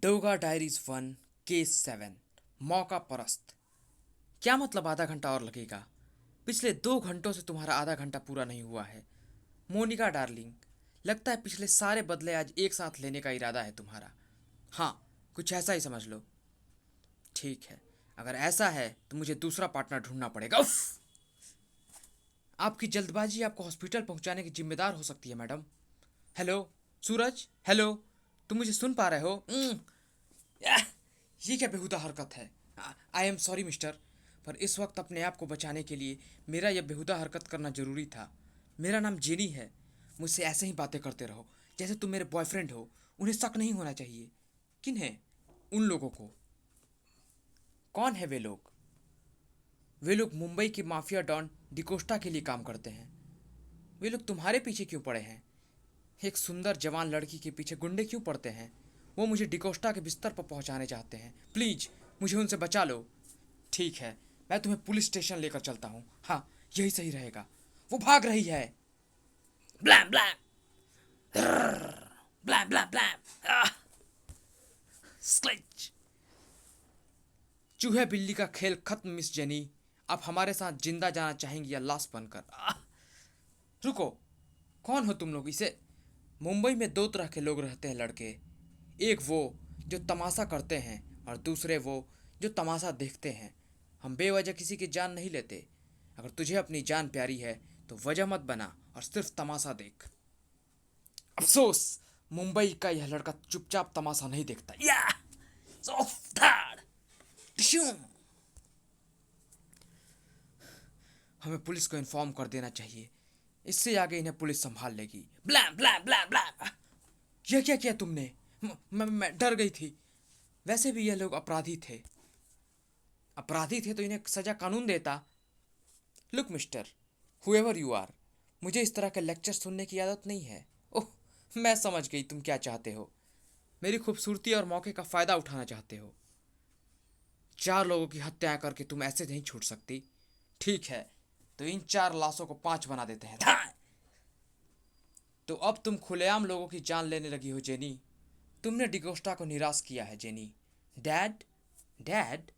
Doga diaries 1 case 7 मौका परस्त। क्या मतलब आधा घंटा और लगेगा? पिछले 2 घंटों से तुम्हारा आधा घंटा पूरा नहीं हुआ है। मोनिका डार्लिंग, लगता है पिछले सारे बदले आज एक साथ लेने का इरादा है तुम्हारा। हाँ, कुछ ऐसा ही समझ लो। ठीक है, अगर ऐसा है तो मुझे दूसरा पार्टनर ढूंढना पड़ेगा। उफ! आपकी जल्दबाजी आपको हॉस्पिटल पहुंचाने की जिम्मेदार हो सकती है मैडम। हेलो सूरज, हेलो, तुम मुझे सुन पा रहे हो? याह! ये क्या बेहुदा हरकत है? आई एम सॉरी मिस्टर, पर इस वक्त अपने आप को बचाने के लिए मेरा यह बेहुदा हरकत करना जरूरी था। मेरा नाम जेनी है। मुझसे ऐसे ही बातें करते रहो जैसे तुम मेरे बॉयफ्रेंड हो। उन्हें शक नहीं होना चाहिए। किन्हें? उन लोगों को। कौन है वे लोग? वे लोग मुंबई की माफिया डॉन डिकोस्टा के लिए काम करते हैं। वे लोग तुम्हारे पीछे क्यों पड़े हैं? एक सुंदर जवान लड़की के पीछे गुंडे क्यों पड़ते हैं? वो मुझे डिकोस्टा के बिस्तर पर पहुंचाने चाहते हैं। प्लीज मुझे उनसे बचा लो। ठीक है, मैं तुम्हें पुलिस स्टेशन लेकर चलता हूँ। हाँ, यही सही रहेगा। वो भाग रही है। ब्लैम ब्लैम ब्लैम ब्लैम ब्लैम। स्क्लिच। चूहे बिल्ली का खेल खत्म मिस जेनी। आप हमारे साथ जिंदा जाना चाहेंगी या लाश बनकर? रुको, कौन हो तुम लोग? इसे मुंबई में दो तरह के लोग रहते हैं लड़के। एक वो जो तमाशा करते हैं और दूसरे वो जो तमाशा देखते हैं। हम बेवजह किसी की जान नहीं लेते। अगर तुझे अपनी जान प्यारी है तो वजह मत बना और सिर्फ तमाशा देख। अफसोस, मुंबई का यह लड़का चुपचाप तमाशा नहीं देखता। या धाड़ टिश्यू। हमें पुलिस को इन्फॉर्म कर देना चाहिए। इससे आगे इन्हें पुलिस संभाल लेगी। ब्लैम ब्लैम ब्लैम ब्लैम। यह क्या किया तुमने? मैं डर गई थी। वैसे भी यह लोग अपराधी थे। अपराधी थे तो इन्हें सजा कानून देता। Look mister, however you are, मुझे इस तरह के लेक्चर सुनने की आदत नहीं है। ओह, मैं समझ गई तुम क्या चाहते हो। मेरी खूबसूरती और मौके का फायदा उठाना चाहते हो। 4 लोगों की हत्या करके तुम ऐसे नहीं छूट सकती। ठीक है, तो इन 4 लाशों को 5 बना देते हैं। तो अब तुम खुलेआम लोगों की जान लेने लगी हो जेनी। तुमने डिकोस्टा को निराश किया है जेनी। डैड? डैड?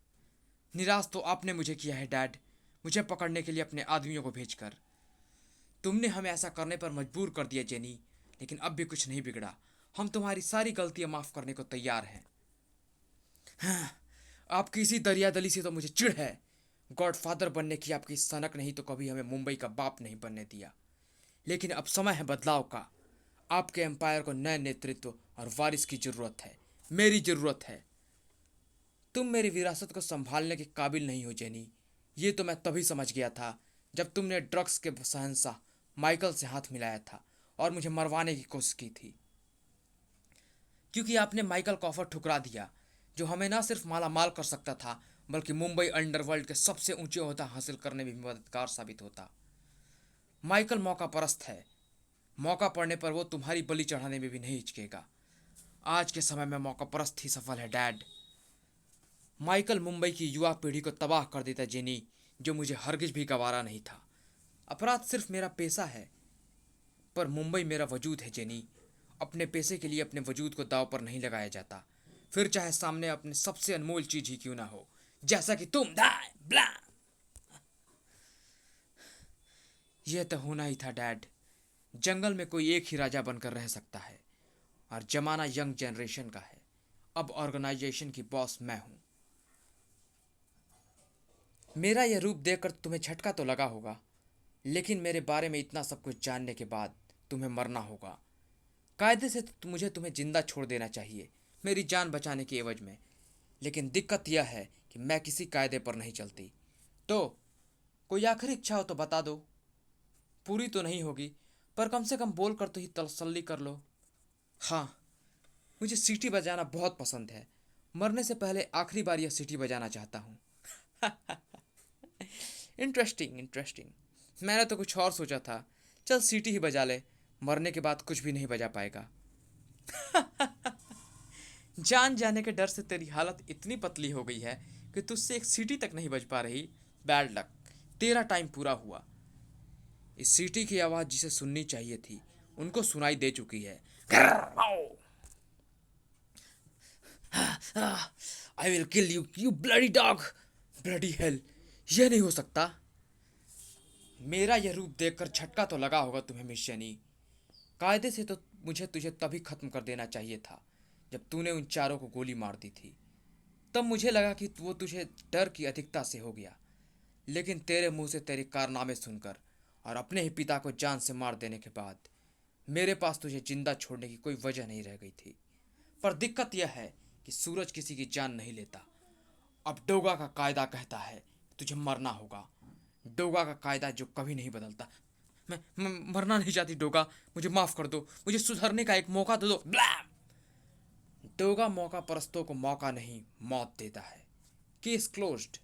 निराश तो आपने मुझे किया है डैड, मुझे पकड़ने के लिए अपने आदमियों को भेजकर। तुमने हमें ऐसा करने पर मजबूर कर दिया जेनी, लेकिन अब भी कुछ नहीं बिगड़ा। हम तुम्हारी सारी गलतियां माफ करने को तैयार हैं। हाँ, आपकी इसी दरियादली से तो मुझे चिढ़ है। गॉडफादर बनने की आपकी सनक नहीं तो कभी हमें मुंबई का बाप नहीं बनने दिया। लेकिन अब समय है बदलाव का। आपके एम्पायर को नए नेतृत्व और वारिस की जरूरत है। मेरी जरूरत है। तुम मेरी विरासत को संभालने के काबिल नहीं हो जेनी। ये तो मैं तभी समझ गया था जब तुमने ड्रग्स के शहंशाह माइकल से हाथ मिलाया था और मुझे मरवाने की कोशिश की थी। क्योंकि आपने माइकल को ऑफर ठुकरा दिया, जो हमें ना सिर्फ माला माल कर सकता था बल्कि मुंबई अंडरवर्ल्ड के सबसे ऊंचे ओहदा हासिल करने में भी मददगार साबित होता। माइकल मौका परस्त है। मौका पड़ने पर वो तुम्हारी बलि चढ़ाने में भी नहीं हिचकेगा। आज के समय में मौका परस्त ही सफल है डैड। माइकल मुंबई की युवा पीढ़ी को तबाह कर देता जेनी, जो मुझे हरगिज भी गवारा नहीं था। अपराध सिर्फ मेरा पेशा है, पर मुंबई मेरा वजूद है जेनी। अपने पैसे के लिए अपने वजूद को दाव पर नहीं लगाया जाता, फिर चाहे सामने अपने सबसे अनमोल चीज ही क्यों ना हो, जैसा कि तुम। ब्ला। यह तो होना ही था डैड। जंगल में कोई एक ही राजा बनकर रह सकता है, और जमाना यंग जनरेशन का है। अब ऑर्गेनाइजेशन की बॉस मैं हूं। मेरा यह रूप देखकर तुम्हें झटका तो लगा होगा, लेकिन मेरे बारे में इतना सब कुछ जानने के बाद तुम्हें मरना होगा। कायदे से तो मुझे तुम्हें जिंदा छोड़ देना चाहिए, मेरी जान बचाने की एवज में। लेकिन दिक्कत यह है कि मैं किसी कायदे पर नहीं चलती। तो कोई आखिरी इच्छा हो तो बता दो। पूरी तो नहीं होगी, पर कम से कम बोल कर तो ही तसल्ली कर लो। हाँ, मुझे सीटी बजाना बहुत पसंद है। मरने से पहले आखिरी बार यह सीटी बजाना चाहता हूँ। Interesting interesting. मैंने तो कुछ और सोचा था। चल सीटी ही बजा ले, मरने के बाद कुछ भी नहीं बजा पाएगा। जान जाने के डर से तेरी हालत इतनी पतली हो गई है कि तुझसे एक सीटी तक नहीं बज पा रही। बैड लक, तेरा टाइम पूरा हुआ। इस सीटी की आवाज जिसे सुननी चाहिए थी उनको सुनाई दे चुकी है। I will kill you, you bloody dog. Bloody hell, यह नहीं हो सकता। मेरा यह रूप देखकर झटका तो लगा होगा तुम्हें मिस जेनी। कायदे से तो मुझे तुझे तभी खत्म कर देना चाहिए था जब तूने उन चारों को गोली मार दी थी। तब मुझे लगा कि वो तुझे डर की अधिकता से हो गया, लेकिन तेरे मुंह से तेरे कारनामे सुनकर और अपने ही पिता को जान से मार देने के बाद मेरे पास तुझे जिंदा छोड़ने की कोई वजह नहीं रह गई थी। पर दिक्कत यह है कि सूरज किसी की जान नहीं लेता। अब डोगा का कायदा कहता है तुझे मरना होगा। डोगा का कायदा जो कभी नहीं बदलता। मैं मरना नहीं चाहती डोगा, मुझे माफ कर दो, मुझे सुधरने का एक मौका दे दो। ब्लैम! डोगा मौका परस्तों को मौका नहीं, मौत देता है। Case closed.